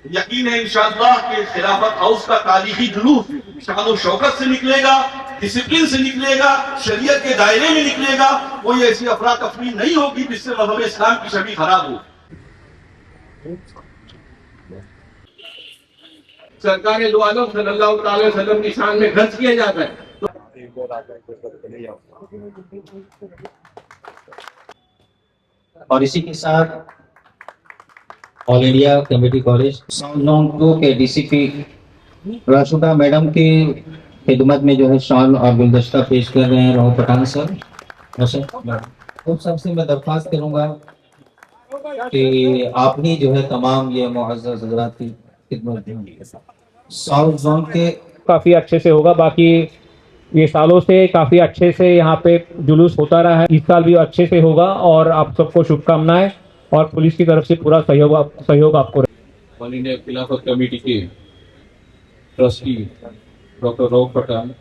यकीन है इंशाअल्लाह के खिलाफत हाउस का तारीखी जुलूस शान शौकत से निकलेगा, डिसिप्लिन से निकलेगा, शरीयत के दायरे में निकलेगा। कोई ऐसी अफरा तफरी नहीं होगी जिससे मजहब इस्लाम की छवि खराब हो। सरकार दो आलम सल्लल्लाहु अलैहि वसल्लम की शान में खर्च किया जाता है। और इसी के साथ all India committee college south zone 2 के डीसीपी राशुदा मैडम की खिदमत में जो है शॉल और गुलदस्ता पेश कर रहे हैं राहुल पठान सर। तो सबसे मैं दरख्वास्त करूंगा कि आपने जो है तमाम ये मुअज़्ज़ज़ हज़रात की खिदमत दी। साउथ जोन के काफ़ी अच्छे से होगा। बाकी ये सालों से काफ़ी अच्छे से यहाँ पे जुलूस होता रहा है, इस साल भी अच्छे से होगा और आप सबको शुभकामनाएं और पुलिस की तरफ से पूरा सहयोग आपको। ऑल इंडिया खिलाफत कमेटी के ट्रस्टी डॉक्टर राव पठान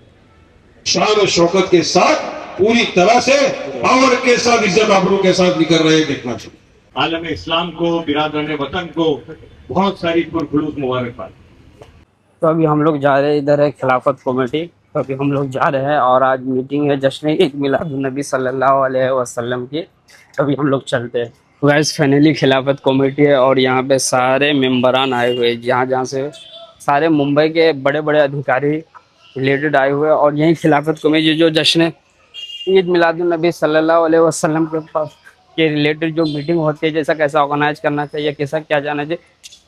शान और शौकत के साथ पूरी तरह से पावर के साथ इज्जत आबरू के साथ निकल रहे देखना चाहिए। आलम इस्लाम को, बिरादरान वतन को बहुत सारी पुरखुलूस मुबारकबाद। तो अभी हम लोग जा रहे हैं, इधर है खिलाफत कमेटी, तो अभी हम लोग जा रहे हैं और आज मीटिंग है जश्न ईद मिलादुन नबी सल्लल्लाहु अलैहि वसल्लम की। अभी हम लोग चलते हैं। गाइस फाइनली खिलाफत कमेटी है और यहाँ पे सारे मेंबरान आए हुए हैं, जहाँ से सारे मुंबई के बड़े बड़े अधिकारी रिलेटेड आए हुए हैं। और यही खिलाफत कमेटी जो जश्न ईद मिलादुन नबी सल्लल्लाहु अलैहि वसल्लम के पास के रिलेटेड जो मीटिंग होती है, जैसा कैसा ऑर्गेनाइज करना चाहिए, कैसा क्या जाना चाहिए,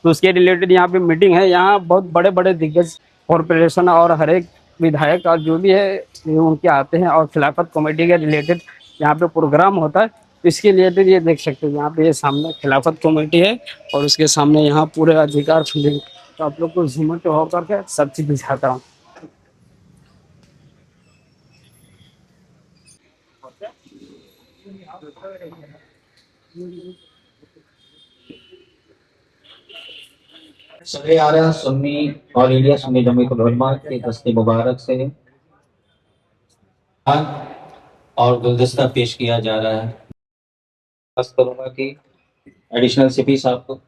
तो उसके रिलेटेड यहाँ पे मीटिंग है। यहाँ बहुत बड़े बड़े दिग्गज कॉरपोरेशन और हर एक विधायक और जो भी है उनके आते हैं और खिलाफत कमेटी के रिलेटेड यहाँ पे प्रोग्राम होता है। तो इसके रिलेटेड ये देख सकते हैं, यहाँ पे ये सामने खिलाफत कमेटी है और उसके सामने यहाँ पूरे अधिकार। तो आप लोग को झूमर पे होकर के सब चीज़ दिखाता हूँ। सदर आला सुन्नी ऑल इंडिया सुन्नी जमीयतुल उलमा के दस्ते मुबारक से और गुलदस्ता पेश किया जा रहा है। बस करूंगा कि एडिशनल सीपी साहब को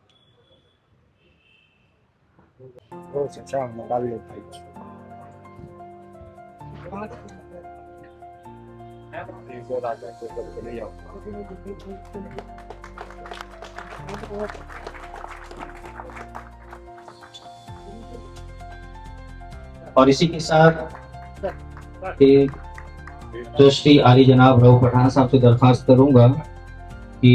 और इसी के साथ ट्रस्टी आली जनाब राव पठान साहब से दरख्वास्त करूंगा कि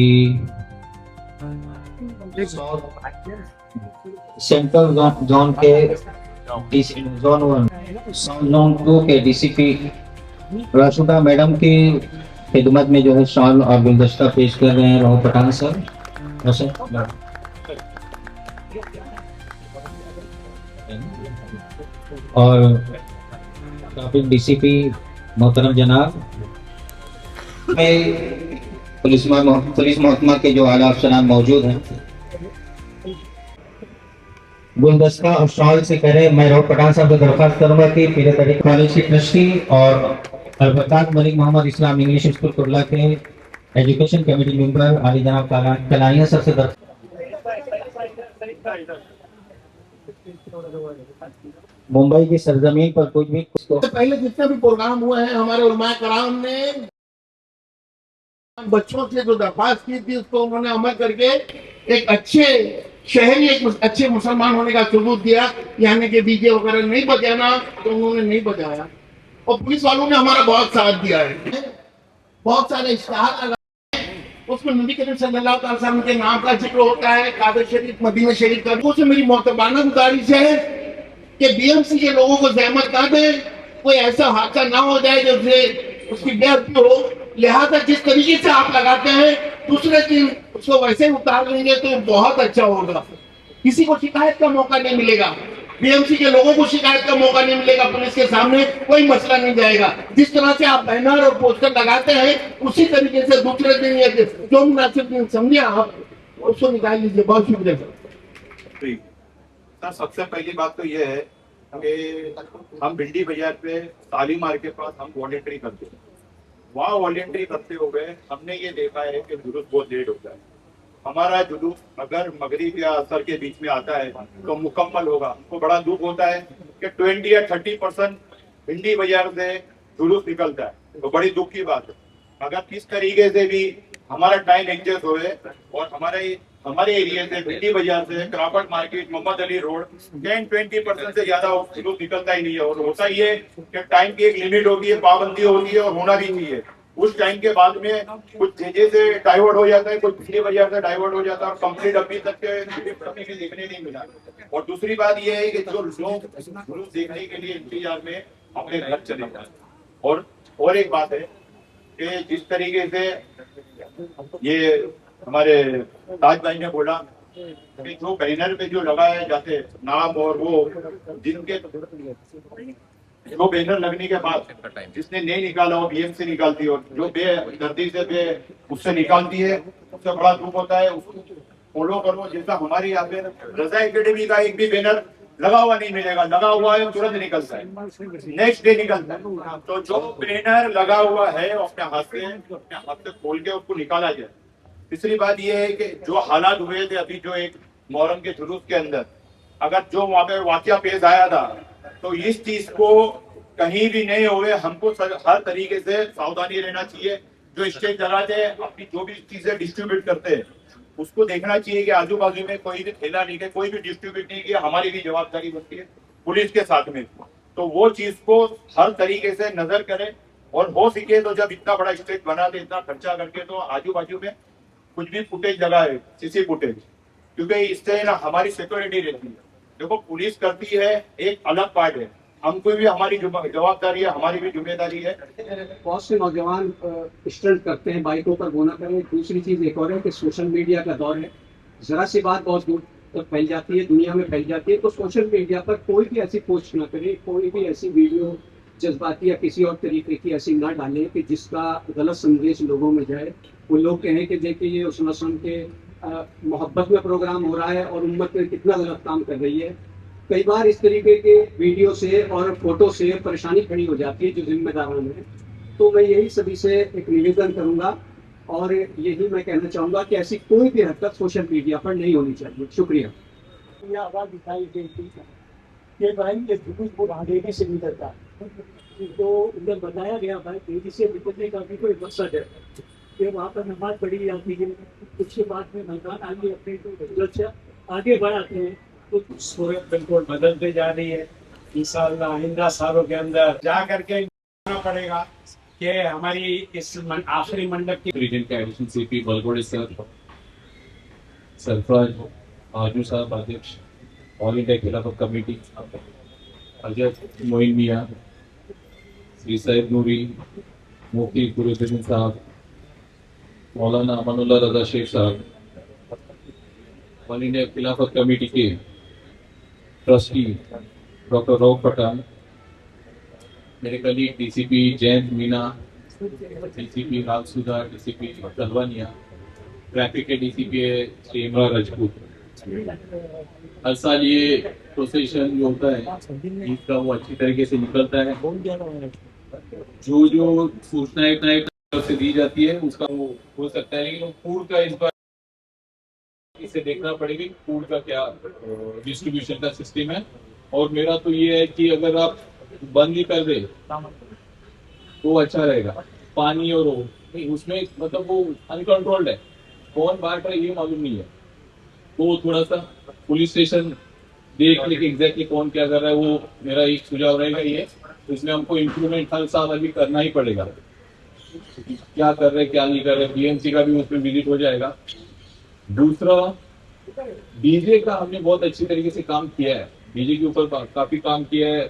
सेंट्रल जोन के जोन 1 साउथ जोन 2 के डीसीपी राशुदा मैडम की खिदमत में जो है शॉल और गुलदस्ता पेश कर रहे हैं राव पठान सर। और ट्रैफिक डीसीपी मोहतरम जनाब में पुलिस महकमा के जो आला अफसरान मौजूद हैं, गुलदस्ता और शॉल से कह रहे मैं राव पठान साहब को दरख्वास्त करूंगा कि पीरे तरीके कॉलेज के ट्रस्टी और अलबत्तात मलिक मोहम्मद इस्लाम इंग्लिश स्कूल कुर्ला के एजुकेशन कमेटी मेंबर आली जनाब कलानिया सर से मुंबई की सरजमीन पर कुछ भी पहले जितने भी प्रोग्राम हुए हैं हमारे उलमाए कराम ने बच्चों से जो दरख्वास्त की थी उसको उन्होंने अमल करके एक अच्छे शहरी, एक अच्छे मुसलमान होने का सबूत दिया। यानी कि डीजे वगैरह नहीं बजाना, तो उन्होंने नहीं बजाया और पुलिस वालों ने हमारा बहुत साथ दिया है। बहुत सारे इश्तिहार लगाए, उसमें नबी करीम सल्लल्लाहु अलैहि वसल्लम के नाम का जिक्र होता है, काबा शरीफ, मदीना शरीफ का। उससे मेरी मोहतबाना गुजारिश है कि बीएमसी के लोगों को जहमत ना दे, कोई ऐसा हादसा ना हो जाए जो उसकी डेथ हो। लिहाजा जिस तरीके से आप लगाते हैं दूसरे दिन उसको वैसे उतार लेंगे तो बहुत अच्छा होगा। किसी को शिकायत का मौका नहीं मिलेगा, बीएमसी के लोगों को शिकायत का मौका नहीं मिलेगा, पुलिस के सामने कोई मसला नहीं जाएगा। जिस तरह से आप बैनर और पोस्टर लगाते हैं उसी तरीके से दूसरे दिन या जो मुनासिब दिन समझे आप उसको निकाल लीजिए। बहुत शुक्रिया सर। सबसे पहली बात तो ये है कि हम भिंडी बाजार पे ताली मार के पास हम वॉलेंट्री करते हैं। वहाँ वॉलेंट्री करते हुए हमने ये देखा है कि जुलूस बहुत लेट होता है। हमारा जुलूस अगर मगरिब या असर के बीच में आता है तो मुकम्मल होगा। हमको बड़ा दुख होता है कि 20 या 30% भिंडी बाजार से जुलूस निकलता है, तो बड़ी दुख की बात है। अगर किस तरीके से भी हमारा टाइम एडजस्ट हो और हमारे एरिया से भिंडी बाजार से Crawford Market, Mohammed Ali Road 10-20% से ज्यादा जुलूस निकलता ही नहीं है। और होता ही है कि टाइम की एक लिमिट होती है, पाबंदी होती है और होना भी चाहिए। उस टाइम के बाद में कुछ चीजें से डाइवर्ट हो जाता है, कुछ पिछली वजह से डाइवर्ट हो जाता है और कंप्लीट अभी तक के देखने नहीं मिला। और दूसरी बात यह है कि जो लोग जुलूस देखने के लिए इंतजार में अपने घर चले जाते हैं। और एक बात है कि जिस तरीके से ये हमारे ताज भाई ने बोला कि जो बैनर पे जो लगाए जाते नाम और वो जिनके जो बैनर लगने के बाद जिसने नहीं निकाला वो बीएमसी निकालती है और जो बेदर्दी से उससे निकालती है, उससे बड़ा दुख होता है। उसको फॉलो करो। जैसा हमारे यहाँ पे रजा एकेडमी का एक भी बैनर लगा हुआ नहीं मिलेगा, लगा हुआ है तुरंत निकलता है, नेक्स्ट डे निकलता है। तो जो बैनर लगा हुआ है अपने हाथ से खोल के उसको निकाला जाए। तीसरी बात यह है कि जो हालात हुए थे अभी जो एक मोहर्रम के जुलूस के अंदर, अगर जो वहां पे वाकया पेश आया था तो इस चीज को कहीं भी नहीं हुए हमको हर तरीके से सावधानी रहना चाहिए। जो स्टेज लगाते हैं अपनी जो भी चीजें डिस्ट्रीब्यूट करते हैं उसको देखना चाहिए कि आजू बाजू में कोई भी ठेला नहीं है, कोई भी डिस्ट्रीब्यूट नहीं किया, हमारी भी जवाबदारी बनती है पुलिस के साथ में। तो वो चीज को हर तरीके से नजर करें और हो सके तो जब इतना बड़ा स्टेज बनाते इतना खर्चा करके तो आजू बाजू में कुछ भी फुटेज लगाए, सीसी फुटेज, क्योंकि इससे ना हमारी सिक्योरिटी रहती है। देखो पुलिस करती है एक अलग पार्ट है, हमको भी हमारी जवाबदारी है, हमारी भी जिम्मेदारी है। बहुत से नौजवान स्टंट करते हैं बाइकों पर, वो ना करें। दूसरी चीज एक और है कि सोशल मीडिया का दौर है, जरा सी बात बहुत दूर तक फैल जाती है, दुनिया में फैल जाती है। तो सोशल मीडिया पर कोई भी ऐसी पोस्ट ना करे, कोई भी ऐसी वीडियो जज्बाती या किसी और तरीके की ऐसी ना डालें कि जिसका गलत संदेश लोगों में जाए। वो लोग कहें कि देखिए ये उस रस्म के मोहब्बत में प्रोग्राम हो रहा है और उम्मत में कितना गलत काम कर रही है। कई बार इस तरीके के वीडियो से और फोटो से परेशानी खड़ी हो जाती है जो जिम्मेदारान है। तो मैं यही सभी से एक निवेदन करूंगा और यही मैं कहना चाहूंगा कि ऐसी कोई भी हरकत सोशल मीडिया पर नहीं होनी चाहिए। शुक्रिया। आवाज दिखाई देती कि भाई ये जुलूस बहुत आगे से निकलता है, तो उधर बताया गया भाई तेजी से निकलने का भी कोई मकसद है कि वहाँ पर नमाज पढ़ी जाती है, उसके बाद में मेहमान आगे अपने तो आगे बढ़ाते हैं। तो सूरत बिल्कुल बदलते जा रही है। इंशाअल्लाह आइंदा सालों के अंदर जा करके पड़ेगा कि हमारी इस आखिरी मंडप की रीजन के एडिशनल सीपी बलगोड़े सर, सरफराज आजू साहब अध्यक्ष, all India Khilafat committee, Ajay Moin मियाँ, श्री सैयद नूरी, मुफ्ती कुरैशी साहब, मौलाना Amanullah Raza Shaikh Sahab, all India Khilafat committee के ट्रस्टी डॉक्टर रऊफ पठान, मेरे colleague DCP Jayant Meena, DCP Rajsudha, DCP Talwania, traffic के डीसीपी है श्री इमरान राजपूत। हर साल ये प्रोसेशन जो होता है इसका वो अच्छी तरीके से निकलता है। जो जो सूचनाएं तरफ से दी जाती है उसका वो हो सकता है, लेकिन फूड का इस बार इसे देखना पड़ेगा फूड का क्या डिस्ट्रीब्यूशन का सिस्टम है। और मेरा तो ये है कि अगर आप बंद ही कर दे तो अच्छा रहेगा। पानी और उसमें मतलब वो अनकंट्रोल्ड है, कौन बांट रहा है ये मालूम नहीं है। तो थोड़ा सा पुलिस स्टेशन देख ले कि एग्जैक्टली कौन क्या कर रहा है, वो मेरा एक सुझाव रहेगा ये। तो इसमें हमको इम्प्रूवमेंट हर साल अभी करना ही पड़ेगा, क्या कर रहे क्या नहीं कर रहे। बीएमसी का भी उसमें विजिट हो जाएगा। दूसरा डीजे का हमने बहुत अच्छी तरीके से काम किया है, डीजे के ऊपर काफी काम किया है।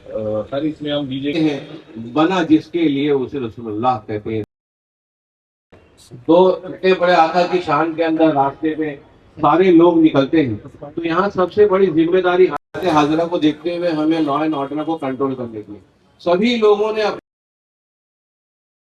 हर इसमें हम डीजे बना जिसके लिए उसे रसूलुल्लाह कहते हैं। तो इतने बड़े आका की शान के अंदर रास्ते में सारे लोग निकलते हैं, तो यहाँ सबसे बड़ी जिम्मेदारी हाजिरा को देखते हुए हमें लॉ एंड ऑर्डर को कंट्रोल करने की सभी लोगों ने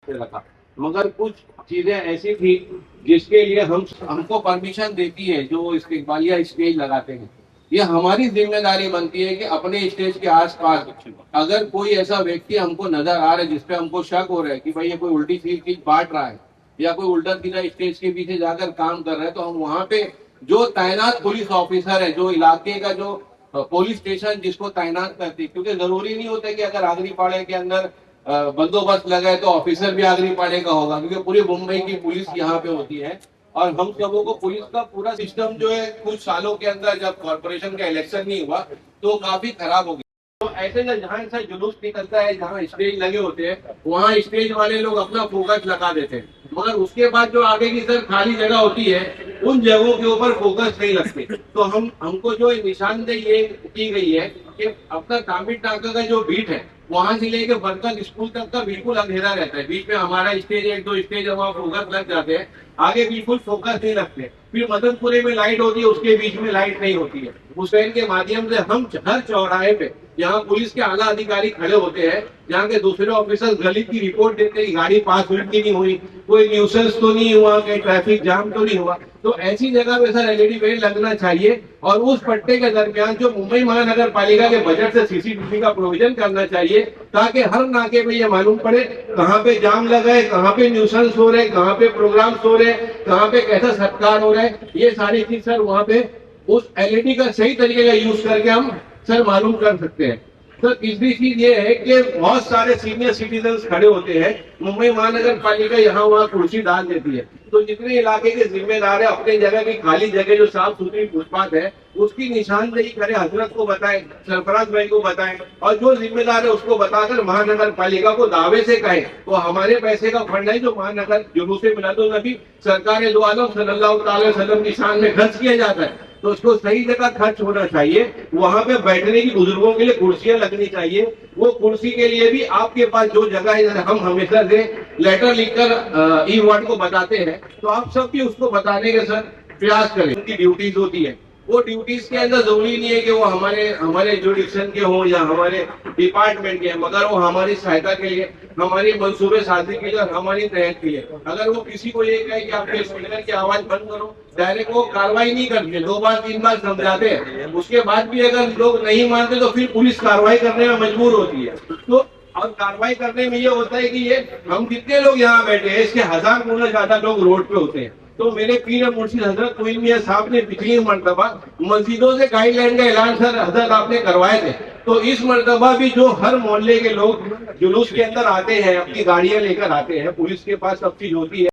रखा। मगर कुछ चीजें ऐसी थी जिसके लिए हमको परमिशन देती है जो इस्तेमालिया स्टेज लगाते हैं। ये हमारी जिम्मेदारी बनती है कि अपने स्टेज के आसपास अगर कोई ऐसा व्यक्ति हमको नजर आ रहा है जिसपे हमको शक हो रहा है कि भाई ये कोई उल्टी सीधी चीज बांट रहा है या कोई उल्टा सीधा स्टेज के पीछे जाकर काम कर रहा है, तो हम वहां पे जो तैनात पुलिस ऑफिसर है, जो इलाके का जो पुलिस स्टेशन जिसको तैनात करती है, क्योंकि जरूरी नहीं होता कि अगर आगरीपाड़े के अंदर बंदोबस्त लगा है तो ऑफिसर भी आगरीपाड़े का होगा, क्योंकि पूरी मुंबई की पुलिस यहाँ पे होती है। और हम सबों को पुलिस का पूरा सिस्टम जो है कुछ सालों के अंदर जब कॉर्पोरेशन का इलेक्शन नहीं हुआ तो काफी खराब हो गया। तो ऐसे ना जहाँ से जुलूस निकलता है, जहाँ स्टेज लगे होते हैं, वहाँ स्टेज वाले लोग अपना फोकस लगा देते हैं, मगर उसके बाद जो आगे की सर खाली जगह होती है उन जगहों के ऊपर फोकस नहीं लगते। तो हमको जो निशानदेही ये की गई है कि अपना तामिल नाका का जो बीट है वहां से लेके बरकत स्कूल तक का बिल्कुल अंधेरा रहता है। बीच में हमारा स्टेज, एक दो स्टेज है, वहाँ फोकस लग जाते हैं, आगे बिल्कुल फोकस नहीं लगते। फिर मदनपुरे में लाइट होती है, उसके बीच में लाइट नहीं होती है। उस फैन के माध्यम से हम हर चौराहे पे जहाँ पुलिस के आला अधिकारी खड़े होते हैं, जहाँ के दूसरे ऑफिसर गली की रिपोर्ट देते हैं, गाड़ी पास हुई की नहीं हुई, कोई न्यूसेंस तो नहीं हुआ, कोई ट्रैफिक जाम तो नहीं हुआ, तो ऐसी जगह पे सर एलईडी बेल्ट लगना चाहिए। और उस पट्टे के दरमियान जो मुंबई महानगर पालिका के बजट से सीसीटीवी का प्रोविजन करना चाहिए, ताकि हर नाके पे ये मालूम पड़े कहाँ पे जाम लगा है, कहाँ पे न्यूसेंस हो रहे, कहाँ पे प्रोग्राम्स हो रहे, कहाँ पे कैसा सत्कार हो रहा है। ये सारी चीज सर वहाँ पे उस एलईडी का सही तरीके का यूज करके हम सर मालूम कर सकते हैं। तो तीसरी चीज ये है कि बहुत सारे सीनियर सिटीजन खड़े होते हैं, मुंबई महानगर पालिका यहाँ वहाँ कुर्सी डाल देती है, तो जितने इलाके के जिम्मेदार है अपने जगह की खाली जगह जो साफ सुथरी फुटपाथ है उसकी निशानदेही करे, हजरत को बताएं, सरफराज भाई को बताएं, और जो जिम्मेदार है उसको बताकर महानगर पालिका को दावे से कहें तो हमारे पैसे का फंड है जो महानगर जुलूस मिलादुन नबी सरकार दो आलम सल्लल्लाहु अलैहि वसल्लम की शान में खर्च किया जाता है, तो उसको सही जगह खर्च होना चाहिए। वहां पे बैठने की बुजुर्गों के लिए कुर्सियां लगनी चाहिए। वो कुर्सी के लिए भी आपके पास जो जगह है, हम हमेशा से लेटर लिखकर ई वार्ड को बताते हैं, तो आप सब भी उसको बताने के सर प्रयास करें। उनकी ड्यूटीज होती है, वो ड्यूटीज के अंदर जरूरी नहीं है कि वो हमारे जुडिक्शन के हों या हमारे डिपार्टमेंट के, मगर वो हमारी सहायता के लिए, हमारी मंसूबे साजी के लिए और हमारी तहत के लिए। अगर वो किसी को ये कहे कि आप स्पीकर की आवाज बंद करो, डायरेक्ट वो कार्रवाई नहीं करते, 2 बार 3 बार समझाते हैं, उसके बाद भी अगर लोग नहीं मानते तो फिर पुलिस कार्रवाई करने में मजबूर होती है। तो और कार्रवाई करने में ये होता है कि ये हम जितने लोग यहाँ बैठे हैं इसके 1000 गुना ज्यादा लोग रोड पे होते हैं। तो मेरे पीर मुर्शिद हजरत मोइन मियां साहब ने पिछली मरतबा मस्जिदों से गाइडलाइन का ऐलान सर हजरत आपने करवाए थे, तो इस मरतबा भी जो हर मोहल्ले के लोग जुलूस के अंदर आते हैं, अपनी गाड़ियां लेकर आते हैं, पुलिस के पास सब चीज होती है,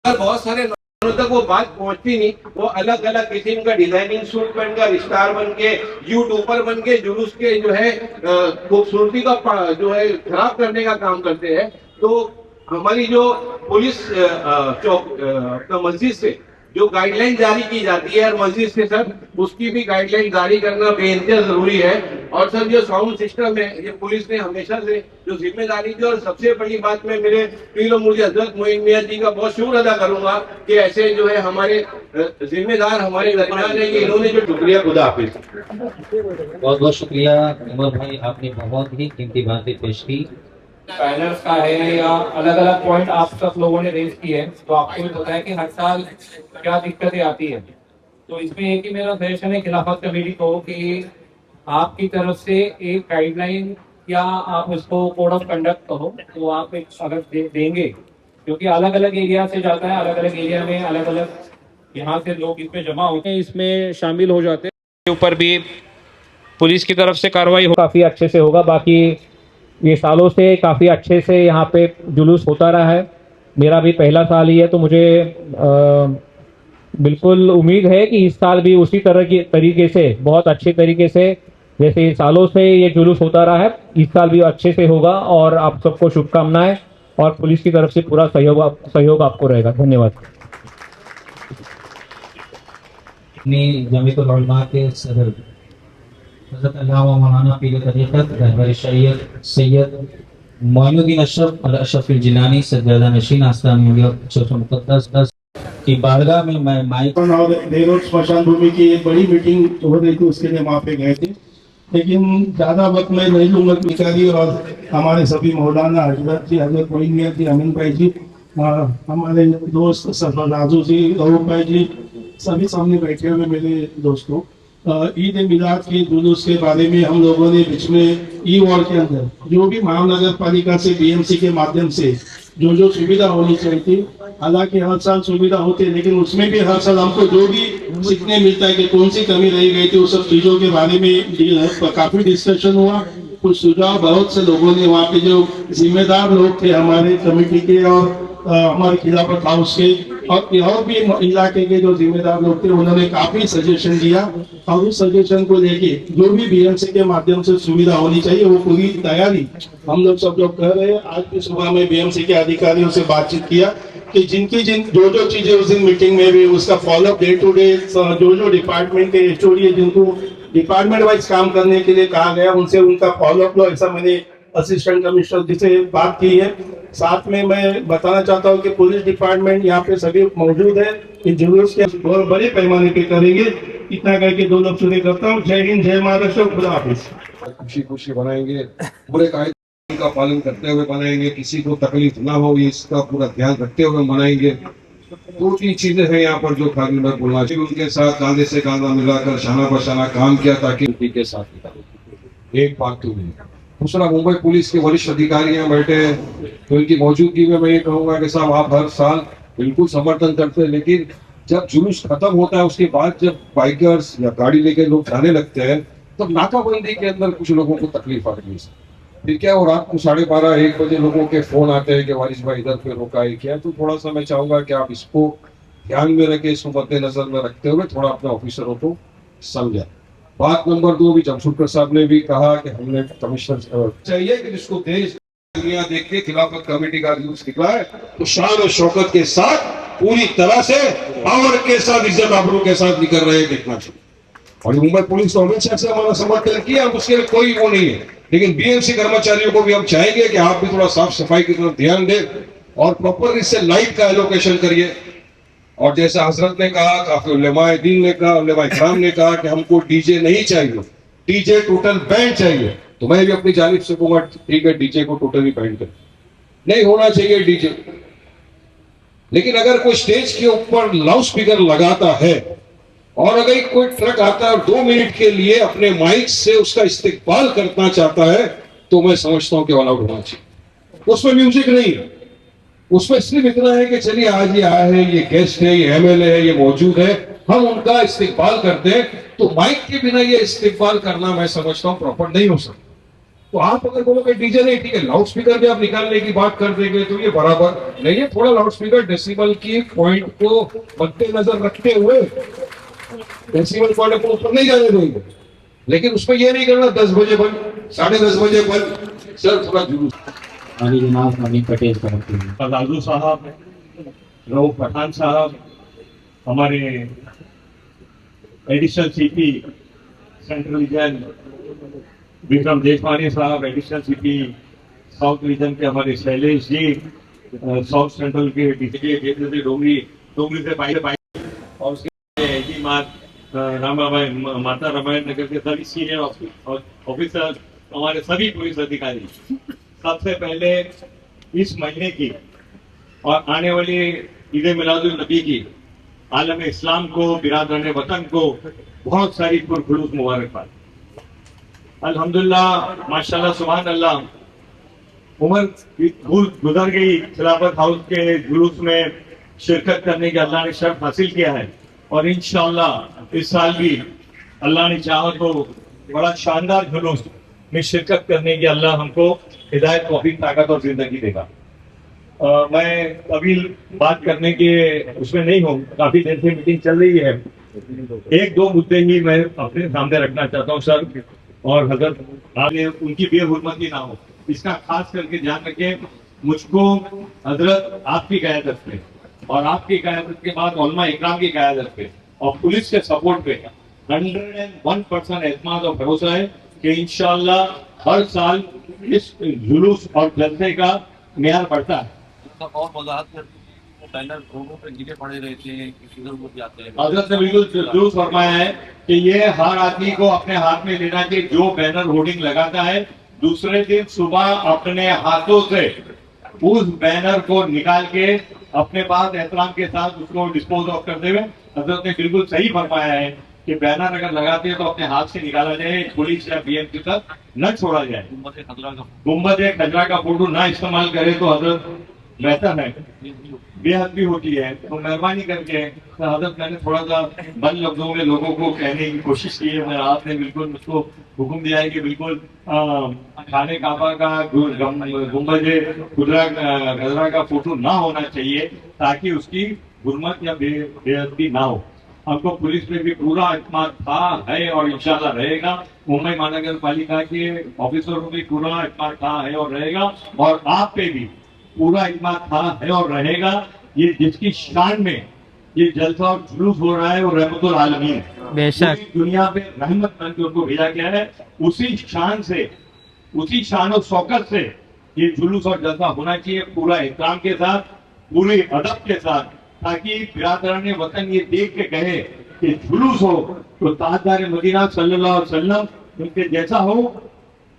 बहुत सारे तक वो बात पहुंचती नहीं, वो अलग अलग किस्म का डिजाइनिंग सूट बनकर, स्टार बन के, यूट्यूबर बन के जुलूस के जो है खूबसूरती का जो है खराब करने का काम करते हैं। तो हमारी जो पुलिस मस्जिद से जो गाइडलाइन जारी की जाती है, और मस्जिद से सर उसकी भी गाइडलाइन जारी करना बेइंतहा जरूरी है। और सर जो साउंड सिस्टम है, ये पुलिस ने हमेशा से जो जिम्मेदारी थी, और सबसे बड़ी बात मैं मेरे पीर मुर्शिद हजरत मोइन मियां जी का बहुत शुक्र अदा करूंगा कि ऐसे जो है हमारे जिम्मेदार हमारे दरमियान है, इन्होंने जो शुक्रिया, खुदा हाफिज। बहुत बहुत शुक्रिया उमर भाई, आपने बहुत ही कीमती बातें पेश की। पैनल्स का है या अलग अलग पॉइंट आप सब लोगों ने रेज किए हैं, तो आपको भी पता है कि हर साल क्या दिक्कतें आती है। तो इसमें एक ही मेरा सजेशन है खिलाफत कमेटी को कि आपकी तरफ से एक गाइडलाइन या आप उसको कोड ऑफ कंडक्ट कहो तो आप एक अगर देंगे, क्योंकि अलग अलग एरिया से जाता है, अलग अलग एरिया में अलग अलग यहाँ से लोग इसमें जमा होते हैं, इसमें शामिल हो जाते हैं। ऊपर भी पुलिस की तरफ से कार्रवाई काफ़ी अच्छे से होगा। बाकी ये सालों से काफ़ी अच्छे से यहाँ पे जुलूस होता रहा है, मेरा भी पहला साल ही है, तो मुझे बिल्कुल उम्मीद है कि इस साल भी उसी तरह की तरीके से, बहुत अच्छे तरीके से, जैसे सालों से ये जुलूस होता रहा है, इस साल भी अच्छे से होगा। और आप सबको शुभकामनाएं, और पुलिस की तरफ से पूरा सहयोग आपको रहेगा। धन्यवाद। जमीयतुल उलमा के सदर हज़रत अल्लामा मौलाना पीर तरीक़त रहबर शरीयत सैयद मोइनुद्दीन अशरफ जिलानी सज्जादा नशीन आस्थानी मुक़द्दस की बारगाह में मैं माइक और नेहरू स्मशान भूमि की एक बड़ी मीटिंग हो रही थी, उसके लिए वहाँ पे गए थे, लेकिन ज़्यादा वक्त मैं नहीं लूँगा। बिचारी और हमारे सभी मौलाना हजरत जी, हजरत मोइन मियां जी, अमीन भाई जी, हमारे दोस्त सरफराज राजू जी, रऊफ भाई जी, सभी सामने बैठे हुए मेरे दोस्तों, ईद मिलाद के जुलूस के बारे में हम लोगों ने बीच में ई वार्ड के अंदर जो भी महानगर पालिका से बीएमसी के माध्यम से जो जो सुविधा होनी चाहिए थी। हालांकि हर साल सुविधा होती है, लेकिन उसमें भी हर साल हमको जो भी सीखने मिलता है कि कौन सी कमी रह गई थी, उस सब चीजों के बारे में काफी डिस्कशन हुआ। कुछ सुझाव बहुत से लोगों ने, वहाँ पे जो जिम्मेदार लोग थे हमारे कमेटी के और हमारे खिलाफत हाउस के और भी इलाके के जो जिम्मेदार लोग थे, उन्होंने काफी सजेशन दिया और उस सजेशन को लेके जो भी बीएमसी के माध्यम से सुविधा होनी चाहिए वो पूरी तैयारी हम लोग सब लोग कर रहे हैं। आज भी सुबह में बीएमसी के अधिकारियों से बातचीत किया कि जो जो चीजें उस दिन मीटिंग में भी उसका फॉलोअप डे टू डे, जो डिपार्टमेंट के एचओडी है जिनको डिपार्टमेंट वाइज काम करने के लिए कहा गया, उनसे उनका फॉलोअप लो, ऐसा मैंने असिस्टेंट कमिश्नर जी से बात की है। साथ में मैं बताना चाहता हूं कि पुलिस डिपार्टमेंट यहाँ पे सभी मौजूद है। इस जुलूस के बहुत बड़े पैमाने पे करेंगे। इतना करके 2 लफ्ज़ शुरू करता हूँ। जय हिंद, जय महाराष्ट्र, खुदा हाफिज। खुशी खुशी बनाएंगे, पूरे कायदे का पालन करते हुए बनाएंगे, किसी को तकलीफ ना हो इसका पूरा ध्यान रखते हुए बनाएंगे। 2-3 चीजें हैं यहाँ पर जो खाली मैं बोलना चाहिए। उनके साथ कांधे से कांधा मिलाकर शाना बशाना काम किया ताकि के साथ एक बात तो नहीं। दूसरा, मुंबई पुलिस के वरिष्ठ अधिकारी यहाँ बैठे हैं, तो इनकी मौजूदगी में मैं ये कहूंगा कि साहब आप हर साल बिल्कुल समर्थन करते हैं, लेकिन जब जुलूस खत्म होता है उसके बाद जब बाइकर्स या गाड़ी लेके लोग जाने लगते हैं तो नाकाबंदी के अंदर कुछ लोगों को तकलीफ आ रही है। ठीक है, और रात को 12:30-1 बजे लोगों के फोन आते हैं कि वारिस भाई इधर पे रोका है क्या। तो थोड़ा सा मैं चाहूंगा कि आप इसको ध्यान में रखें, इसको मद्देनजर में रखते हुए थोड़ा अपने ऑफिसरों को समझा। बात नंबर 2 भी जमशेदपुर साहब ने भी कहा कि हमने कमिश्नर चाहिए कि जिसको देश दुनिया देख के खिलाफत कमेटी का न्यूज निकला है तो शान और शौकत के साथ पूरी तरह से पावर के साथ, इज्जत आबरू के साथ निकल रहे हैं, देखना चाहिए। और मुंबई पुलिस तो हमेशा से हमारा समर्थन किया, उसके लिए कोई वो नहीं है, लेकिन बीएमसी कर्मचारियों को भी हम चाहेंगे कि आप भी थोड़ा साफ सफाई की तरफ ध्यान दें और प्रॉपर इससे लाइट का एलोकेशन करिए। और जैसा हजरत ने कहा, काफी उलेमाए दीन ने कहा, उलेमाए किराम ने कहा कि हमको डीजे नहीं चाहिए, डीजे टोटल बैन चाहिए। तो मैं भी अपनी जानिब से कहूंगा ठीक है, डीजे को टोटली बैन कर, नहीं होना चाहिए डीजे। लेकिन अगर कोई स्टेज के ऊपर लाउड स्पीकर लगाता है और अगर कोई ट्रक आता है और 2 मिनट के लिए अपने माइक से उसका इस्तेकबाल करना चाहता है तो मैं समझता हूं कि ऑल आउट होना चाहिए। उसमें म्यूजिक नहीं है, उसमें सिर्फ इतना है कि चलिए आज ये आया है, ये गेस्ट है, ये एमएलए है, ये मौजूद है, हम उनका इस्तेकबाल करते हैं। तो माइक के बिना ये इस्तेकबाल करना मैं समझता हूं प्रॉपर नहीं हो सकता। तो आप अगर बोलोगे डीजे नहीं, ठीक है, लाउड स्पीकर भी आप निकालने की बात कर देंगे तो ये बराबर नहीं है। थोड़ा लाउड स्पीकर डेसिबल की पॉइंट को मद्देनजर रखते हुए डेसिबल पॉइंट को ऊपर नहीं जाने देंगे, लेकिन उसमें ये नहीं करना 10 बजे बंद, 10:30 बजे बंद। सर थोड़ा जुलूस जनाब अमीन पटेल लालू साहब, रऊफ पठान साहब, हमारे additional CP central region Vikram Deshwani Sahab, additional CP south region के हमारे शैलेश जी, साउथ सेंट्रल के डीसी डोंगरी से पाई और उसके माता रामायण नगर के सभी सीनियर ऑफिसर, हमारे सभी पुलिस अधिकारी, सबसे पहले इस महीने की और आने वाली ईद मिलादुल नबी की आलम इस्लाम को, बिरादरान वतन को बहुत सारी पुरखुलूस मुबारकबाद। अल्हम्दुलिल्लाह, माशाल्लाह, सुभान अल्लाह, उम्र गुजर गई खिलाफत हाउस के जुलूस में शिरकत करने की अल्लाह ने शर्फ हासिल किया है और इंशाअल्लाह इस साल भी अल्लाह ने चाहा तो बड़ा शानदार जुलूस में शिरकत करने की अल्लाह हमको हिदायत, तौफीक, ताकत और जिंदगी देगा। मैं अभी बात करने के उसमें नहीं हूँ, काफी देर से मीटिंग चल रही है। 1-2 मुद्दे ही मैं अपने सामने रखना चाहता हूँ सर, और हजरत आगे उनकी बेहुरमती ना हो, इसका खास करके ध्यान रखें। मुझको हजरत आपकी क़यादत पे और आपकी क़यादत के बाद उलमा इकराम की क़यादत पे और पुलिस के सपोर्ट पे 101% एतमाद और भरोसा है कि इंशाअल्लाह हर साल इस जुलूस और जलसे का मेयार बढ़ता है। और वजाहत बैनर रोडों पे गिरे पड़े रहते हैं, किधर उधर जाते हैं। हजरत ने बिल्कुल दुरुस्त फरमाया है कि ये हर आदमी को अपने हाथ में लेना चाहिए। जो बैनर होर्डिंग लगाता है दूसरे दिन सुबह अपने हाथों से उस बैनर को निकाल के अपने पास एहतराम के साथ उसको डिस्पोज ऑफ कर देवे। हजरत ने बिल्कुल सही फरमाया है कि बैनर अगर लगाते हैं तो अपने हाथ से निकाला जाए, पुलिस या बीएमसी तक न छोड़ा जाए। गुम्बद खजरा का फोटो ना इस्तेमाल करे तो हजरत बेहतर है, बेहद भी होती है। तो मेहरबानी करके हजरत मैंने थोड़ा सा बंद लफ्जों में लोगों को कहने की कोशिश की है, मगर आपने बिल्कुल मुझको हुक्म दिया है कि बिल्कुल खाने काबा का गुंबद खुदरा गजरा का फोटो ना होना चाहिए, ताकि उसकी गुरमत या बेअदबी ना हो। हमको पुलिस में भी पूरा एतमाद था, है और इंशाल्लाह रहेगा। मुंबई महानगर पालिका के ऑफिसरों में भी पूरा एतमाद था, है और रहेगा, और आप पे भी पूरा एतमाद था, है और रहेगा। ये जिसकी शान में ये जलसा और जुलूस हो रहा है वो रहमतुल आलमीन है, बेशक पूरी दुनिया पे रहमत बन के उनको भेजा गया है। उसी शान से, उसी शान और शौकत से ये जुलूस और जलसा होना चाहिए, पूरा एहतराम के साथ, पूरे अदब के साथ, ताकि बिरादरान वतन ये देख के कहे कि जुलूस हो तो ताजदार मदीना सल्लल्लाहु अलैहि वसल्लम उनके जैसा हो,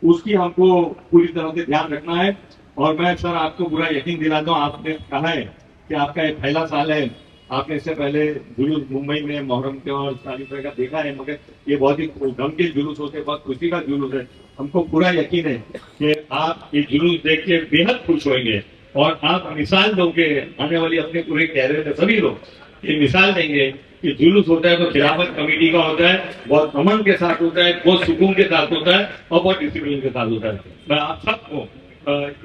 उसकी हमको पूरी तरह से ध्यान रखना है। और मैं सर आपको पूरा यकीन दिलाता हूँ, आपने कहा है कि आपका ये पहला साल है, आपने इससे पहले जुलूस मुंबई में मुहर्रम के और तारीफ का देखा है, मगर ये बहुत ही गमगीन जुलूस होते हैं, बहुत खुशी का जुलूस है। हमको पूरा यकीन है कि आप ये जुलूस देख के बेहद खुश होंगे और आप मिसाल दोगे आने वाली अपने पूरे कैरियर में। सभी लोग ये मिसाल देंगे कि जुलूस होता है तो खिलाफत कमेटी का होता है, बहुत अमन के साथ होता है, बहुत सुकून के साथ होता है और बहुत डिसिप्लिन के साथ होता है। मैं आप सबको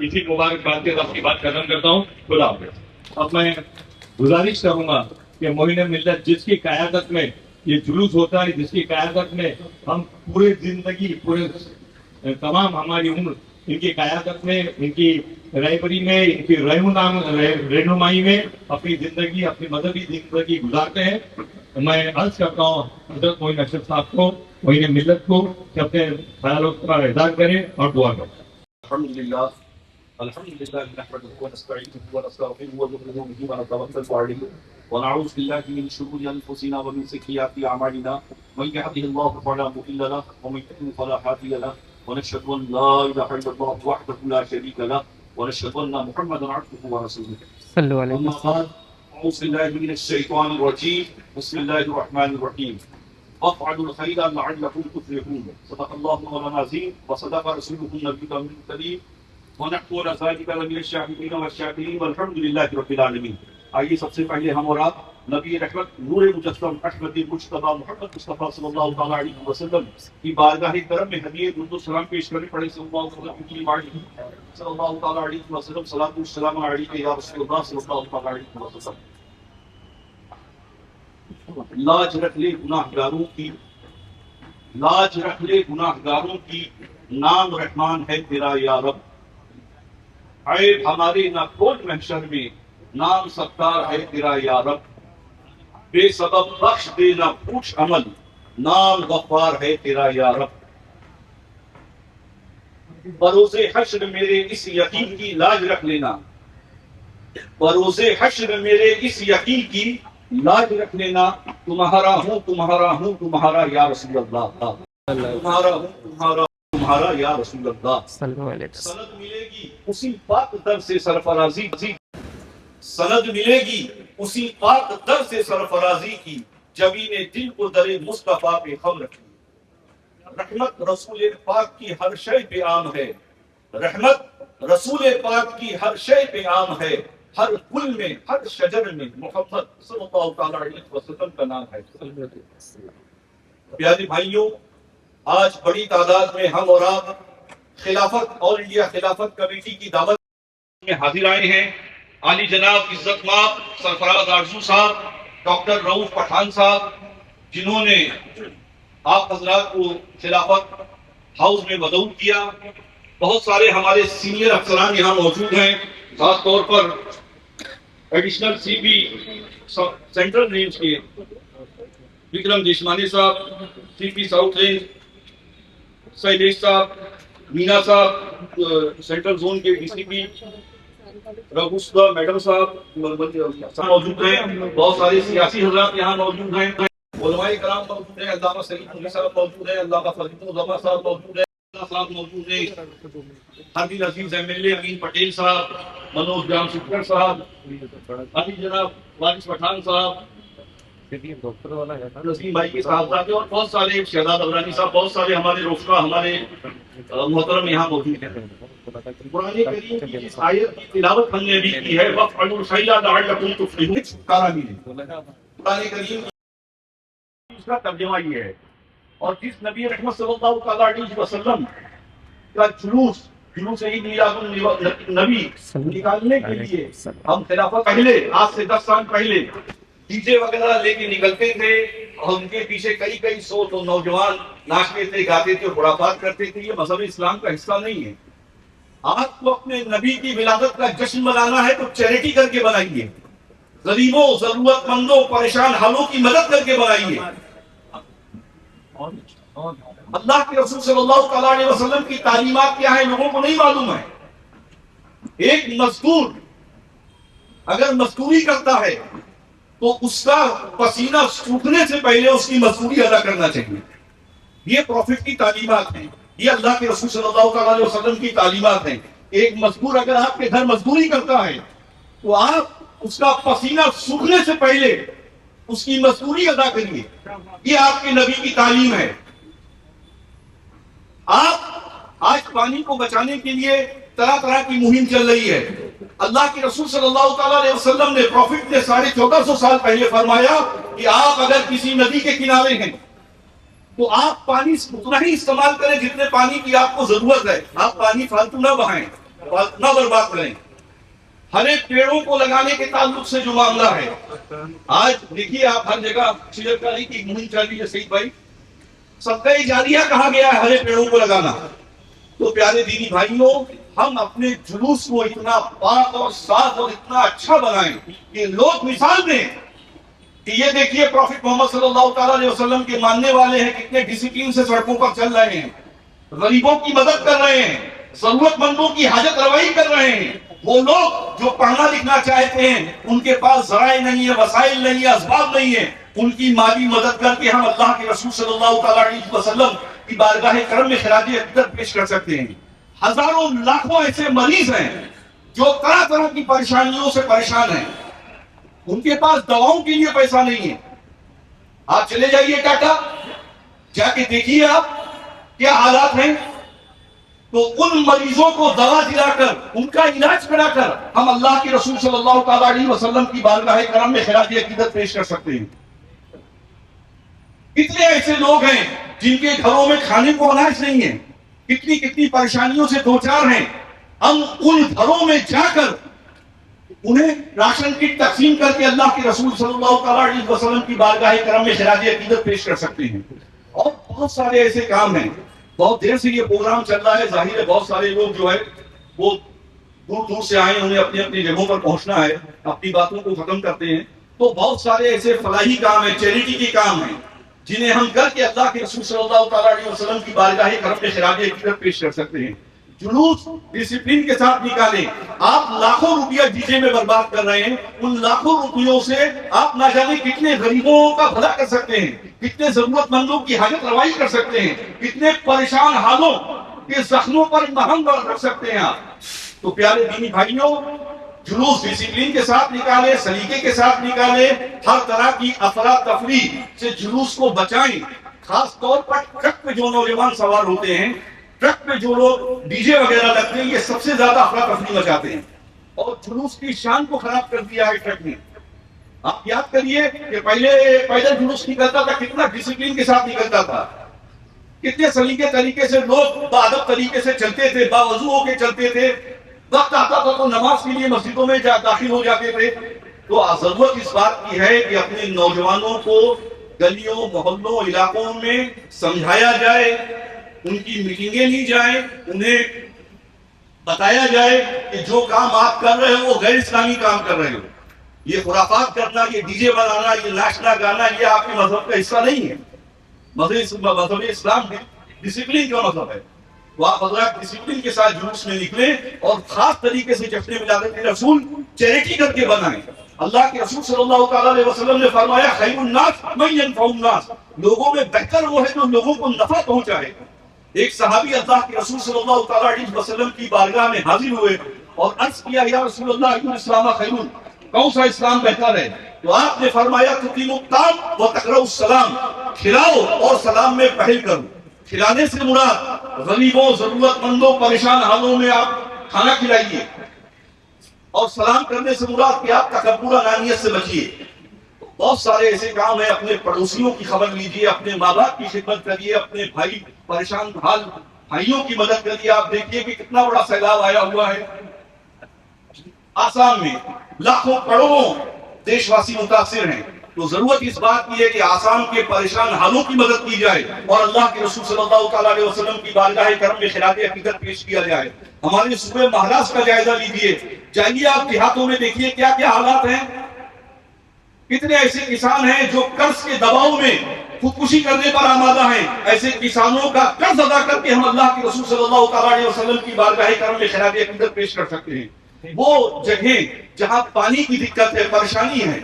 इसी मुबारकबाद के साथ अपनी बात खत्म करता हूँ। खुदा हाफिज़। अब मैं गुजारिश करूंगा कि मोहिन मिल्लत जिसकी क़यादत में ये जुलूस होता है, जिसकी क़यादत में हम पूरे जिंदगी, पूरे तमाम हमारी उम्र इनकी क़यादत में, इनकी रहबरी में, इनकी रहनुमाई में अपनी जिंदगी, अपनी मजहबी जिंदगी गुजारते हैं। मैं अर्ज करता हूँ हजरत मोइन अशरफ साहब को, मोइन मिल्लत को, कि अपने ख्यालों का इज़हार करें और दुआ करें। अल्हम्दुलिल्लाह नहमदुहु व नस्तईनुहु व नस्तगफिरुहु व नु'मिनु बिही व नतवक्कलु अलैहि व नऊज़ु बिल्लाहि मिन शुरूरि अनफुसिना व मिन सय्यिआति अमालिना मन यहदिहिल्लाहु फला मुदिल्ल लहु व मन युद्लिल फला हादिय लहु व नशहदु अन ला इलाहा इल्लल्लाह वहदहु ला शरीका लहु व नशहदु अन्न मुहम्मदन अब्दुहु व रसूलुहु। सल्लल्लाहु अलैहि वसल्लम। अऊज़ु बिल्लाहि मिनश शैतानिर रजीम। बिस्मिल्लाहिर रहमानिर रहीम। वफ़अलुल खैरा लअल्लकुम तुफ्लिहून। सदक़ल्लाहु मौलाना अज़ीम व सदक़ रसूलुहुन नबियुल करीम। आइए सबसे पहले हम और आप नबी रहमत नूर मुजस्सम अहमदी मुज्तबा मोहम्मद मुस्तफा सल्लल्लाहु अलैहि वसल्लम की बारगाह करम में हदीये दुरूद सलाम पेश करने पड़े। सल्लल्लाहु अलैहि वसल्लम सलातु सलाम अलैका या रसूलुल्लाह सल्लल्लाहु अलैहि वसल्लम। लाज रख ले गुनाहगारों की, लाज रख ले गुनाहगारों की, नाम रहमान है तेरा या रब। ऐब हमारे ना खोल महशर में, नाम सत्तार है तेरा या रब। बेसबब बख्श देना पूछ अमल, नाम गफ्फार है तेरा या रब। बरोज़े हश्र मेरे इस यकीन की लाज रख लेना, बरोज़े हश्र मेरे इस यकीन की लाज रख लेना, तुम्हारा हूँ तुम्हारा हूँ तुम्हारा या रसूल अल्लाह, तुम्हारा हूँ तुम्हारा तुम्हारा या रसूल अल्लाह। सनद मिलेगी उसी पाक दर से सरफराजी, सनद मिलेगी उसी पाक दर से सरफराजी की, जबीने दिल को दरे मुस्तफा पे खम रखी। रहमत रसूल पाक की हर शय पे आम है, रहमत रसूल पाक की हर शय पे आम है। हर फूल में, हर शजर में मोहम्मद सल्लल्लाहु अलैहि वसल्लम का नाम है। प्यारे भाइयों, आज बड़ी तादाद में हम और आप खिलाफत ऑल इंडिया खिलाफत कमेटी की दावत में हाजिर आए हैं। आली जनाब इज्जत माब सरफराज आरजू साहब, डॉक्टर रऊफ पठान साहब, जिन्होंने आप हजरात को खिलाफत हाउस में मदऊद किया। बहुत सारे हमारे सीनियर अफसरान यहाँ मौजूद हैं, खास तौर पर एडिशनल सीपी सेंट्रल रेंज के विक्रम देशमानी साहब, सीपी साउथ रेंज शैलेश साहब, मीना साहब सेंट्रल जोन के डीसीपी, रघुस्वा मैडम साहब मौजूद हैं। बहुत सारे सियासी हजरात यहाँ मौजूद हैं, उलमाए कराम मौजूद है, अल्लामा सईद नूरी साहब मौजूद है, अल्लामा फरीदुल साहब मौजूद है, साहब मौजूद है, हरदीन अजीज एमएलए अमीन पटेल साहब, मनोज जाम सुखर साहब, अली जनाब वारिस पठान साहब, नसीम भाई के साहबजादे और बहुत सारे शहजाद अबरानी साहब, बहुत सारे हमारे रोशना, हमारे मोहतरम यहाँ मौजूद हैं। कुरान करीम की इस आयत की तिलावत हमने भी की है, वफ़अलू खैरा लअल्लकुम तुफ्लिहून। छुटकारा मिले। कुरान करीम का तर्जुमा ये है। और जिस नबी रहमत सल्लल्लाहु अलैहि वसल्लम का जुलूस ईद मिलादुन नबी निकालने के लिए हम खिलाफत पहले, आज से 10 साल पहले डीजे वगैरह लेके निकलते थे और उनके पीछे कई सौ तो नौजवान नाचते थे, गाते थे, खुराफात करते थे। ये मजहब इस्लाम का हिस्सा नहीं है। आपको अपने नबी की विलादत का जश्न मनाना है तो चैरिटी करके बनाइए, गरीबों, जरूरतमंदों, परेशान हालों की मदद करके बनाइए। अल्लाह के रसूल सल्लल्लाहु अलैहि वसल्लम की तालीमात क्या है लोगों को नहीं मालूम है। एक मजदूर अगर मजदूरी करता है तो उसका पसीना सूखने से पहले उसकी मजदूरी अदा करना चाहिए। ये प्रॉफिट की तालीमात हैं, ये अल्लाह के रसूल सल्लल्लाहु अलैहि वसल्लम की तालीमात हैं। एक मजदूर अगर आपके घर मजदूरी करता है तो आप उसका पसीना सूखने से पहले उसकी मजदूरी अदा करिए। ये आपके नबी की तालीम है। आप आज पानी को बचाने के लिए तरह तरह की मुहिम चल रही है। अल्लाह के रसूल सल्लल्लाहु अलैहि वसल्लम ने, प्रॉफिट ने 1450 साल पहले फरमाया कि आप अगर किसी नदी के किनारे हैं तो आप पानी उतना ही इस्तेमाल करें जितने पानी की आपको जरूरत है। आप पानी फालतू ना बहाएं, फालतू ना बर्बाद करें। हरे पेड़ों को लगाने के ताल्लुक से जो मामला है, आज देखिए आप हर जगह शिजरकारी की मुहिम चल रही है। सही भाई, सदका जारिया कहा गया है हरे पेड़ों को लगाना। तो प्यारे दीनी भाइयों, हम अपने जुलूस को इतना पाक और साफ और इतना अच्छा बनाएं कि लोग मिसाल दें कि ये देखिए प्रॉफिट मोहम्मद सल्लल्लाहु अलैहि वसल्लम के मानने वाले हैं, कितने डिसिप्लिन से सड़कों पर चल रहे हैं, गरीबों की मदद कर रहे हैं, जरूरतमंदों की हाजत रवाई कर रहे हैं। वो लोग जो पढ़ना लिखना चाहते हैं, उनके पास ज़राए नहीं है, वसाइल नहीं है, असबाब नहीं है, उनकी माली मदद करके हम अल्लाह के रसूल सल्लल्लाहु अलैहि वसल्लम की बारगाह करम में खिराज अक़ीदत पेश कर सकते हैं। हजारों लाखों ऐसे मरीज हैं जो तरह तरह की परेशानियों से परेशान हैं, उनके पास दवाओं के लिए पैसा नहीं है। आप चले जाइए टाटा, जाके देखिए आप क्या हालात हैं। तो उन मरीजों को दवा दिलाकर, उनका इलाज कराकर हम अल्लाह के रसूल सल्लल्लाहु अलैहि वसल्लम की बारगाह करम में खिराज अक़ीदत पेश कर सकते हैं। कितने ऐसे लोग हैं जिनके घरों में खाने को अनाज नहीं है, कितनी कितनी परेशानियों से दो चार हैं। हम उन घरों में जाकर उन्हें राशन किट तकसीम करके अल्लाह के रसूल सल्लल्लाहु अलैहि वसल्लम की बारगाह करम में खिराज अक़ीदत पेश कर सकते हैं। और बहुत सारे ऐसे काम हैं। बहुत देर से ये प्रोग्राम चल रहा है, जाहिर है बहुत सारे लोग जो है वो दूर दूर से आए, उन्हें अपनी अपनी जगहों पर पहुंचना है, अपनी बातों को खत्म करते हैं। तो बहुत सारे ऐसे फलाही काम है, चैरिटी के काम है, जिन्हें हम करके अल्लाह के रसूल सल्लल्लाहु अलैहि वसल्लम की बारगाह करम में खिराज अक़ीदत पेश कर सकते हैं। जुलूस डिसिप्लिन के साथ निकालें। आप लाखों रुपया डीजे में बर्बाद कर रहे हैं, उन लाखों रुपयों से आप ना जाने कितने गरीबों का भला कर सकते हैं, कितने जरूरतमंदों की हाजत रवाई कर सकते हैं, कितने परेशान हालों के जख्मों पर मरहम रख सकते हैं आप। तो प्यारे दीनी भाइयों, जुलूस डिसिप्लिन के साथ निकाले, सलीके के साथ निकाले, हर तरह की अफरा तफरी से जुलूस को बचाएं। खास तौर पर ट्रक पे जो नौजवान सवार होते हैं, ट्रक पे जो लोग डीजे वगैरह लगते हैं, ये सबसे ज्यादा अफरा तफरी मचाते हैं और जुलूस की शान को खराब कर दिया है ट्रक ने। आप याद करिए कि पहले पैदल जुलूस निकलता था, कितना डिसिप्लिन के साथ निकलता था, कितने सलीके तरीके से लोग बाअदब तरीके से चलते थे, बावजू होके चलते थे। वक्त आता था तो नमाज के लिए मस्जिदों में दाखिल हो जाते थे। तो जरूरत इस बात की है कि अपने नौजवानों को गलियों, मोहल्लों, इलाकों में समझाया जाए, उनकी मीटिंगें ली जाए, उन्हें बताया जाए कि जो काम आप कर रहे हो वो गैर इस्लामी काम कर रहे हो। ये खुराफात करना, ये डीजे बनाना, ये नाचना गाना, ये आपके मजहब का हिस्सा नहीं है। मजहब इस्लाम डिसिप्लिन का मजहब है। तो आप हज़रात डिसिप्लिन के साथ जुलूस में निकले और खास तरीके से जश्न मिलादत रसूल चैरिटी करके बनाएं। अल्लाह के रसूल सल्लल्लाहु अलैहि वसल्लम ने फरमाया, खैरुन नास मन यनफउन नास, लोगों में बेहतर वो है जो लोगों को नफा पहुंचाए। एक सहाबी अल्लाह के रसूल सल्लल्लाहु अलैहि वसल्लम की बारगाह में हाजिर हुए और अर्ज किया, या रसूलल्लाह अय्युल इस्लाम खैरुन, कौन सा इस्लाम बेहतर है? तो आपने फरमाया तुकीमुत्ताम व तकरउस सलाम, खिलाओ और सलाम में पहल करो। खिलाने से मुराद गरीबों, जरूरतमंदों, परेशान हालों में आप खाना खिलाइए, और सलाम करने से मुराद कि आप तकब्बुर अनानियत से बचिए। बहुत सारे ऐसे काम है, अपने पड़ोसियों की खबर लीजिए, अपने माँ बाप की खिदमत करिए, अपने भाई परेशान हाल भाइयों की मदद करिए। आप देखिए कि कितना बड़ा सैलाब आया हुआ है आसाम में, लाखों करोड़ों देशवासी मुतासिर हैं। तो जरूरत इस बात की है कि आसाम के परेशान हालों की मदद की जाए और अल्लाह के रसूल सल्लल्लाहु अलैहि वसल्लम की बारगाह करम में खिलाफ हकीकत पेश किया जाए। हमारे सूबे महाराष्ट्र का जायजा लीजिए, जाइए आप देहातों में, देखिए क्या क्या हालात हैं। कितने ऐसे किसान हैं जो कर्ज के दबाव में खुदकुशी करने पर आमादा हैं। ऐसे किसानों का कर्ज अदा करके हम अल्लाह के रसूल सल्लल्लाहु अलैहि वसल्लम की बारगाह करम में खिलाफ हकीकत पेश कर सकते हैं। वो जगह जहां पानी की दिक्कत है, परेशानी है,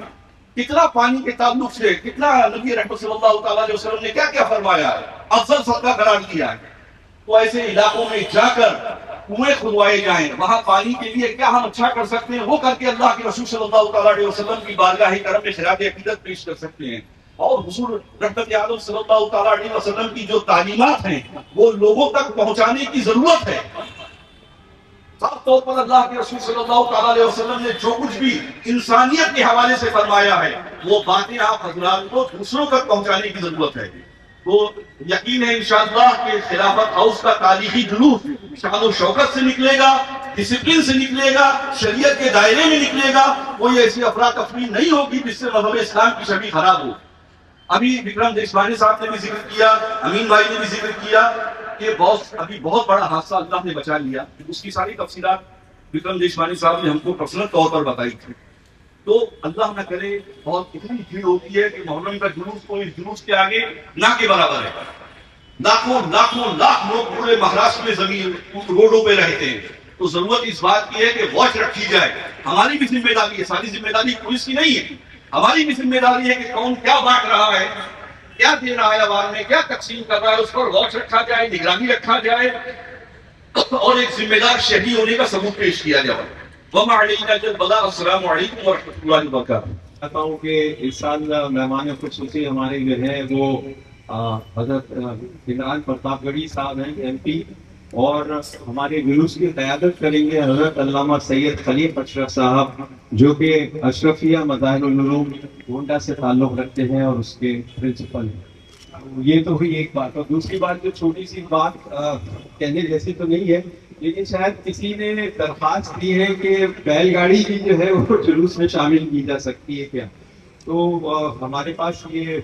कितना पानी के ताल्लुक से कितना नबी रहमत सल्लल्लाहु अलैहि वसल्लम ने क्या क्या फरमाया है, अफजल सदका करार दिया है। तो ऐसे इलाकों में जाकर कुएं खुदवाए जाएं, वहां पानी के लिए क्या हम अच्छा कर सकते हैं वो करके अल्लाह के रसूल सल्लल्लाहु अलैहि वसल्लम की बारगाह करम में खिलाफ अकीदत पेश कर सकते हैं। और हुजूर रहमत आलम सल्लल्लाहु अलैहि वसल्लम की जो तालीमात हैं वो लोगों तक पहुंचाने की जरूरत है। साफ तौर पर अल्लाह के रसूल सल्लल्लाहु अलैहि वसल्लम ने जो कुछ भी इंसानियत के हवाले से फरमाया है वो बातें आप हजरात को दूसरों तक पहुंचाने की जरूरत है। तो यकीन है इंशाअल्लाह के खिलाफत हाउस का तारीखी जुलूस शान शौकत से निकलेगा, डिसिप्लिन से निकलेगा, शरीयत के दायरे में निकलेगा। कोई ऐसी अफरा तफरी नहीं होगी जिससे मज़हब इस्लाम की छवि खराब हो। अभी विक्रम देशवानी साहब ने भी जिक्र किया, अमीन भाई ने भी जिक्र किया कि अभी बहुत बड़ा हादसा अल्लाह ने बचा लिया। उसकी सारी तफसीलात विक्रम देशवानी साहब ने हमको पर्सनल तौर पर बताई थी। तो अल्लाह न करे बहुत इतनी भीड़ होती है कि मुहर्रम का जुलूस को इस जुलूस के आगे ना के बराबर है। लाखों लाखों लाख लोग पूरे महाराष्ट्र में जमीन रोडों पे रहते हैं। तो जरूरत इस बात की है कि वॉच रखी जाए। हमारी भी जिम्मेदारी है, सारी जिम्मेदारी पुलिस की नहीं है, हमारी भी जिम्मेदारी है कि कौन क्या बांट रहा है, क्या दे रहा है आवाम में, क्या तकसीम कर रहा है, उस पर वॉच रखा जाए, निगरानी रखा जाए और एक जिम्मेदार शहरी होने का सबूत पेश किया जाए। चाहता हूँ कि इस साल मेहमान खुसूसी हमारे जो है वो हजरत इमरान प्रतापगढ़ी साहब हैं MP, और हमारे जुलूस की क़यादत करेंगे हजरत अल्लामा सैयद खलीफ अशरफ साहब, जो कि अशरफिया मज़ाहिरुल उलूम गोंडा से ताल्लुक़ रखते हैं और उसके प्रिंसिपल हैं। ये तो हुई एक बात। और दूसरी बात, जो छोटी सी बात कहने जैसी तो नहीं है, लेकिन शायद किसी ने दरख्वास्त दी है कि बैलगाड़ी भी जो है वो जुलूस में शामिल की जा सकती है क्या। तो हमारे पास ये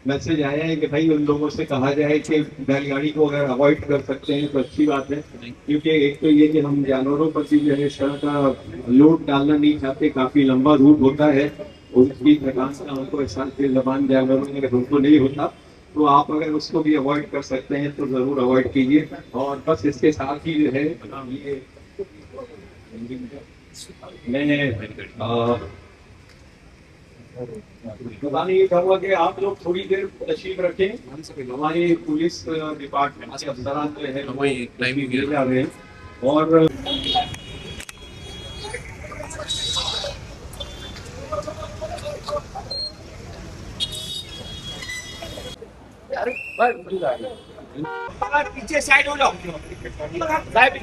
मैसेज आया है कि भाई उन लोगों से कहा जाए कि बैलगाड़ी को अगर अवॉइड कर सकते हैं तो अच्छी बात है, क्योंकि एक तो ये कि हम जानवरों पर भी जो है इस तरह का लोड डालना नहीं चाहते। काफ़ी लंबा रूट होता है, उसकी थकान का हमको एहसास ज़बान जानवरों में हमको नहीं होता। तो आप अगर उसको भी अवॉइड कर सकते हैं तो ज़रूर अवॉइड कीजिए। और बस इसके साथ ही जो है ये मैं बताने ये चाहूँगा कि आप लोग थोड़ी देर तशरीफ रखें। हमारे पुलिस डिपार्टमेंट के अफसरान जो है वो जा रहे हैं और पीछे साइड हो जाओ, साहब